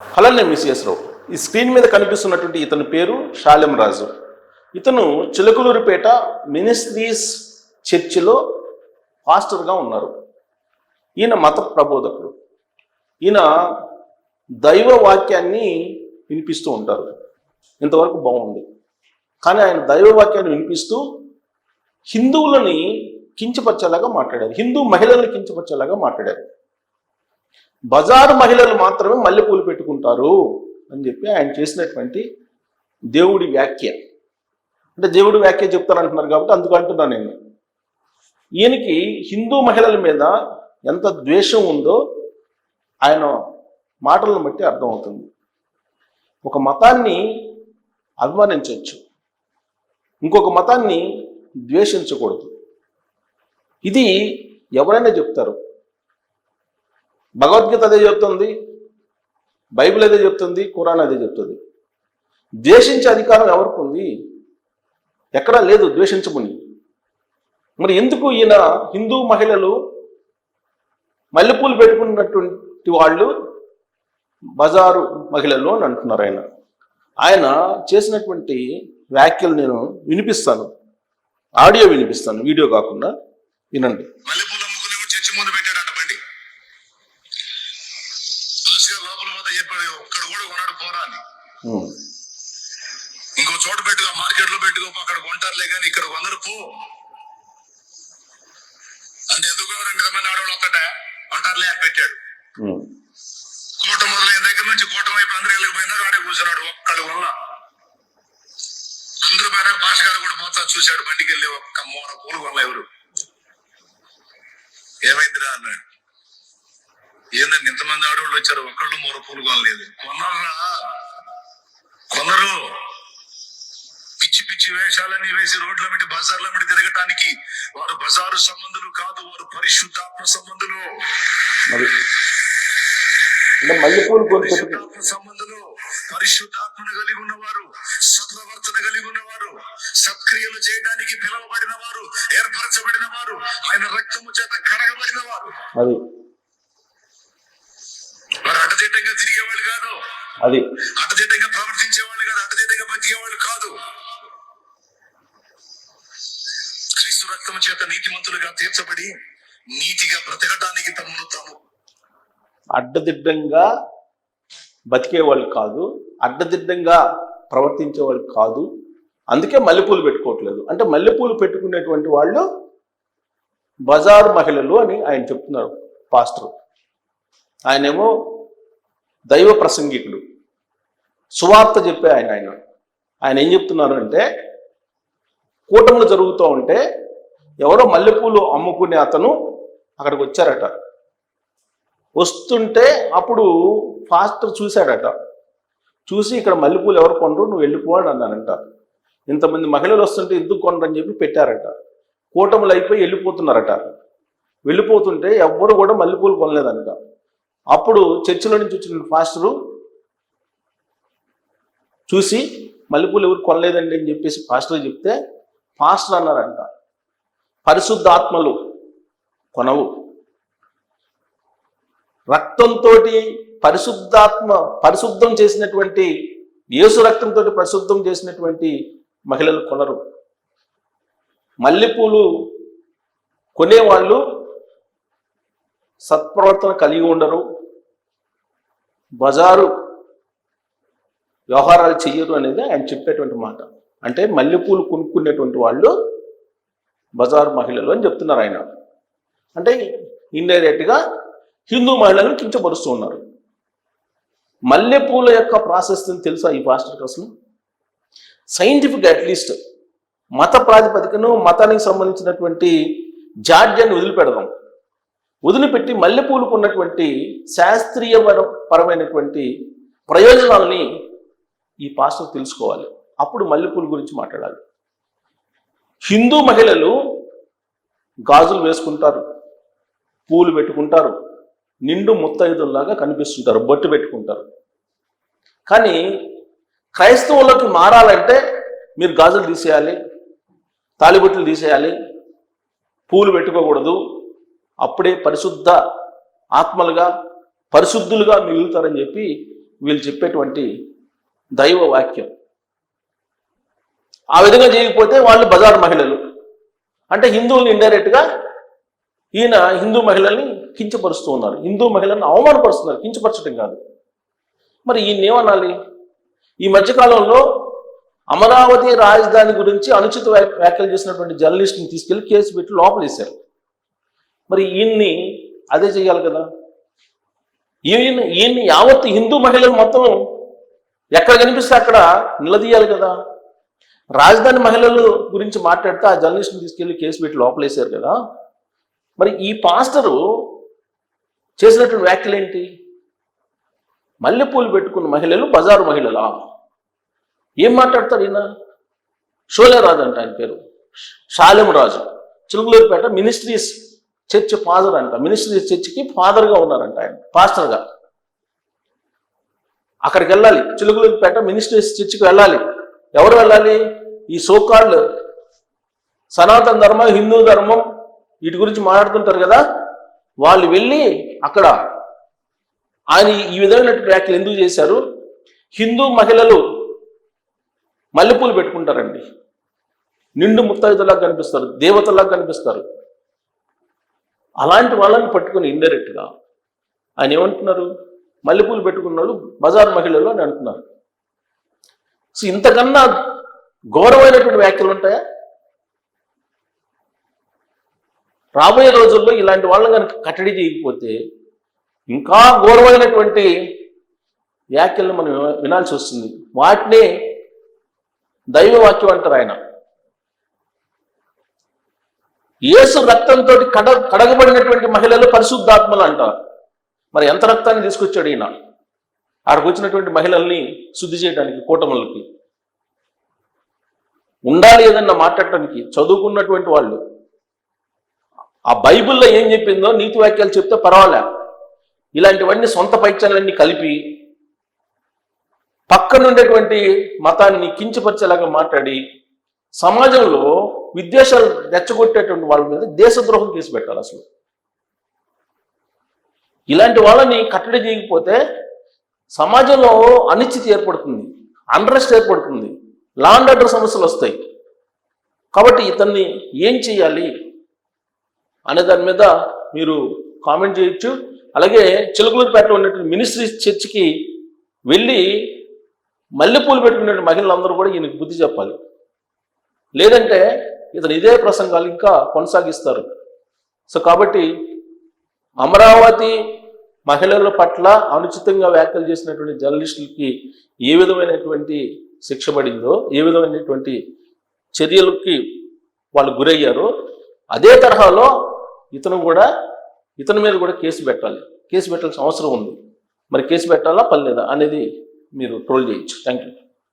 Hello, నేను మిస్ఎస్ రావు. ఈ screen మీద కనిపిస్తున్నటువంటి ఇతని పేరు షాలెం రాజు. ఇతను చిలకలూరిపేట మినిస్ట్రీస్ చర్చిలో పాస్టర్గా ఉన్నారు. ఈయన మత ప్రబోధకుడు. ఈయన దైవ వాక్యాన్ని వినిపిస్తూ ఉంటారు. ఇంతవరకు బాగుంది. కానీ ఆయన దైవ వాక్యాన్ని వినిపిస్తూ హిందువులని కించపరిచేలాగా మాట్లాడారు. హిందూ మహిళలను కించపరిచేలాగా మాట్లాడారు. బజారు మహిళలు మాత్రమే మల్లెపూలు పెట్టుకుంటారు అని చెప్పి ఆయన చేసినటువంటి దేవుడి వ్యాఖ్య. అంటే దేవుడి వ్యాఖ్య చెప్తారంటున్నారు కాబట్టి అందుకు అంటున్నాను నేను. ఈయనకి హిందూ మహిళల మీద ఎంత ద్వేషం ఉందో ఆయన మాటలను బట్టి అర్థమవుతుంది. ఒక మతాన్ని అభిమానించవచ్చు, ఇంకొక మతాన్ని ద్వేషించకూడదు. ఇది ఎవరైనా చెప్తారు. భగవద్గీత అదే చెప్తుంది, బైబిల్ అదే చెప్తుంది, ఖురాన్ అదే చెప్తుంది. ద్వేషించే అధికారం ఎవరికి ఉంది? ఎక్కడా లేదు ద్వేషించమని. మరి ఎందుకు ఈయన హిందూ మహిళలు మల్లెపూలు పెట్టుకున్నటువంటి వాళ్ళు బజారు మహిళలు అని అంటున్నారు. ఆయన చేసినటువంటి వ్యాఖ్యలు నేను వినిపిస్తాను, ఆడియో వినిపిస్తాను, వీడియో కాకుండా. వినండి. ఇంకో చోట పెట్టుకో, మార్కెట్ లో పెట్టుకో, అక్కడ కొంటారులే కానీ ఇక్కడ కొందరు పో అంటే ఎందుకు నిజమైన ఆడవాళ్ళు ఒక్కటే కొంటారులే అని పెట్టాడు. కోట మొదలైన దగ్గర నుంచి కోట వైపు అందరూ వెళ్ళిపోయినా ఆడే కూర్చున్నాడు ఒక్కడు వల్ల. అందరూ పైన భాష గారు కూడా పోతా చూశాడు. బండికి వెళ్ళి ఒక్క మూర పూలు వల్ల ఎవరు ఏమైందిరా అన్నాడు. ఏందండి ఇంతమంది ఆడవాళ్ళు వచ్చారు, ఒక్కళ్ళు మూర పూలు కొనలేదు. కొన్నారా కొందరు పిచ్చి పిచ్చి వేషాలని వేసి రోడ్ల మీద బజార్ల మీద తిరగటానికి. వారు బజారు సంబంధులు కాదు, వారు పరిశుద్ధాత్మ సంబంధులు. పరిశుద్ధాత్మ సంబంధులు, పరిశుద్ధాత్మను కలిగి ఉన్నవారు, సత్ప్రవర్తన కలిగి ఉన్నవారు, సత్క్రియలు చేయడానికి పిలువబడిన వారు, ఏర్పరచబడిన వారు, ఆయన రక్తము చేత కడగబడిన వారు. వారు అడ్డదిడ్డంగా తిరిగేవాళ్ళు కాదు, అడ్డదిడ్డంగా ప్రవర్తించేవాళ్ళు కాదు, అడ్డదిడ్డంగా బతికేవాళ్ళు కాదు. క్రీస్తు రక్తము చేత నీతిమంతులుగా తీర్చబడి నీతిగా బ్రతకడానికి తమను తాము. అడ్డదిడ్డంగా బతికేవాళ్ళు కాదు, అడ్డదిడ్డంగా ప్రవర్తించేవాళ్ళు కాదు. అందుకే మల్లెపూలు పెట్టుకోవట్లేదు. అంటే మల్లెపూలు పెట్టుకునేటువంటి వాళ్ళు బజారు మహిళలు అని ఆయన చెప్తున్నారు పాస్టర్. ఆయనేమో దైవ ప్రసంగికుడు, సువార్త చెప్పే ఆయన ఏం చెప్తున్నారు అంటే, కూటములు జరుగుతూ ఉంటే ఎవరో మల్లెపూలు అమ్ముకునే అతను అక్కడికి వచ్చారట. వస్తుంటే అప్పుడు పాస్టర్ చూశాడట. చూసి ఇక్కడ మల్లెపూలు ఎవరు కొనరు, నువ్వు వెళ్ళిపో అని అన్నానంట. ఇంతమంది మహిళలు వస్తుంటే ఎందుకు కొనరని చెప్పి పెట్టారట. కూటములు అయిపోయి వెళ్ళిపోతున్నారట. వెళ్ళిపోతుంటే ఎవ్వరు కూడా మల్లెపూలు కొనలేదంట. అప్పుడు చర్చిలో నుంచి వచ్చిన పాస్టరు చూసి మల్లెపూలు ఎవరు కొనలేదండి అని చెప్పేసి పాస్టర్ చెప్తే, పాస్టర్ అన్నారంట, పరిశుద్ధాత్మలు కొనవు, రక్తంతో పరిశుద్ధం చేసినటువంటి యేసు రక్తంతో పరిశుద్ధం చేసినటువంటి మహిళలు కొనరు. మల్లెపూలు కొనేవాళ్ళు సత్ప్రవర్తన కలిగి ఉండరు, బజారు వ్యవహారాలు చెయ్యరు అనేది ఆయన చెప్పేటువంటి మాట. అంటే మల్లెపూలు కొనుక్కునేటువంటి వాళ్ళు బజారు మహిళలు అని చెప్తున్నారు ఆయన. అంటే ఇండైరెక్ట్గా హిందూ మహిళలను కించపరుస్తూ ఉన్నారు. మల్లెపూల యొక్క ప్రాసెస్ని తెలుసా ఈ పాస్టర్కి? అసలు సైంటిఫిక్, అట్లీస్ట్ మత ప్రాతిపదికను, మతానికి సంబంధించినటువంటి జాడ్యాన్ని వదిలిపెట్టి మల్లెపూలకు ఉన్నటువంటి శాస్త్రీయ పరమైనటువంటి ప్రయోజనాలని ఈ పాస్టర్ తెలుసుకోవాలి. అప్పుడు మల్లెపూల గురించి మాట్లాడాలి. హిందూ మహిళలు గాజులు వేసుకుంటారు, పూలు పెట్టుకుంటారు, నిండు ముత్తైదుల్లాగా కనిపిస్తుంటారు, బొట్టు పెట్టుకుంటారు. కానీ క్రైస్తవులకు మారాలంటే మీరు గాజులు తీసేయాలి, తాళిబొట్లు తీసేయాలి, పూలు పెట్టుకోకూడదు, అప్పుడే పరిశుద్ధ ఆత్మలుగా పరిశుద్ధులుగా మిగులుతారని చెప్పి వీళ్ళు చెప్పేటువంటి దైవ వాక్యం. ఆ విధంగా చేయకపోతే వాళ్ళు బజారు మహిళలు అంటే హిందువుల్ని ఇండైరెక్ట్గా ఈయన హిందూ మహిళల్ని కించపరుస్తూ ఉన్నారు, హిందూ మహిళల్ని అవమానపరుస్తున్నారు, కించపరచడం కాదు. మరి ఈయన ఏమనాలి? ఈ మధ్యకాలంలో అమరావతి రాజధాని గురించి అనుచిత వ్యాఖ్యలు చేసినటువంటి జర్నలిస్ట్ని తీసుకెళ్లి కేసు పెట్టి లోపలేశారు. మరి ఈయన్ని అదే చేయాలి కదా. ఈయన్ని యావత్ హిందూ మహిళలు మొత్తం ఎక్కడ కనిపిస్తే అక్కడ నిలదీయాలి కదా. రాజధాని మహిళలు గురించి మాట్లాడితే ఆ జర్నలిస్ట్ని తీసుకెళ్లి కేసు పెట్టి లోపలేశారు కదా. మరి ఈ పాస్టరు చేసినటువంటి వ్యాఖ్యలు ఏంటి? మల్లెపూలు పెట్టుకున్న మహిళలు బజారు మహిళలా? ఏం మాట్లాడతారు ఈయన? షోలే రాజు అంట ఆయన పేరు, షాలెం రాజు, చిలుకలూరిపేట మినిస్ట్రీస్ చర్చ్ ఫాదర్ అంట. మినిస్ట్రీస్ చర్చికి ఫాదర్గా ఉన్నారంట ఆయన, పాస్టర్గా. అక్కడికి వెళ్ళాలి, చిలుకలూరిపేట మినిస్ట్రీస్ చర్చికి వెళ్ళాలి. ఎవరు వెళ్ళాలి? ఈ సోకాల్డ్ సనాతన ధర్మం, హిందూ ధర్మం వీటి గురించి మాట్లాడుతుంటారు కదా, వాళ్ళు వెళ్ళి అక్కడ ఆయన ఈ విధమైన వ్యాఖ్యలు ఎందుకు చేశారు? హిందూ మహిళలు మల్లెపూలు పెట్టుకుంటారండి, నిండు ముత్తైదులాగా కనిపిస్తారు, దేవతలాగా కనిపిస్తారు. అలాంటి వాళ్ళని పట్టుకుని ఇండైరెక్ట్గా ఆయన ఏమంటున్నారు? మల్లెపూలు పెట్టుకున్న వాళ్ళు బజారు మహిళలు అని అంటున్నారు. సో ఇంతకన్నా ఘోరమైనటువంటి వ్యాఖ్యలు ఉంటాయా? రాబోయే రోజుల్లో ఇలాంటి వాళ్ళని కనుక కట్టడి చేయకపోతే ఇంకా ఘోరమైనటువంటి వ్యాఖ్యలను మనం వినాల్సి వస్తుంది. వాటినే దైవవాక్యం అంటారు ఆయన. యేసు రక్తంతో కడగబడినటువంటి మహిళలు పరిశుద్ధాత్మలు అంటారు. మరి ఎంత రక్తాన్ని తీసుకొచ్చాడు ఈయన ఆడికి వచ్చినటువంటి మహిళల్ని శుద్ధి చేయడానికి, కూటములకి ఉండాలి ఏదన్నా మాట్లాడటానికి చదువుకున్నటువంటి వాళ్ళు. ఆ బైబిల్లో ఏం చెప్పిందో నీతి వాక్యాలు చెప్తే పర్వాలే, ఇలాంటివన్నీ సొంత పైత్యాలన్నీ కలిపి పక్కనుండేటువంటి మతాన్ని కించపరిచేలాగా మాట్లాడి సమాజంలో విద్వేషాలు రెచ్చగొట్టేటువంటి వాళ్ళ మీద దేశద్రోహం కేసు పెట్టాలి. అసలు ఇలాంటి వాళ్ళని కట్టడి చేయకపోతే సమాజంలో అనిశ్చితి ఏర్పడుతుంది, అన్రెస్ట్ ఏర్పడుతుంది, లా అండ్ ఆర్డర్ సమస్యలు వస్తాయి. కాబట్టి ఇతన్ని ఏం చేయాలి అనే దాని మీద మీరు కామెంట్ చేయొచ్చు. అలాగే చిలుకలూరిపేటలో ఉన్నటువంటి మినిస్ట్రీ చర్చికి వెళ్ళి మల్లెపూలు పెట్టుకునే మహిళలందరూ కూడా ఈయనకు బుద్ధి చెప్పాలి. లేదంటే ఇతను ఇదే ప్రసంగాలు ఇంకా కొనసాగిస్తారు. సో కాబట్టి అమరావతి మహిళల పట్ల అనుచితంగా వ్యాఖ్యలు చేసినటువంటి జర్నలిస్టులకి ఏ విధమైనటువంటి శిక్ష పడిందో, ఏ విధమైనటువంటి చర్యలకి వాళ్ళు గురయ్యారో అదే తరహాలో ఇతని మీద కూడా కేసు పెట్టాలి. కేసు పెట్టాల్సిన అవసరం ఉంది. మరి కేసు పెట్టాలా పర్లేదా అనేది మీరు ట్రోల్ చేయొచ్చు. Thank you.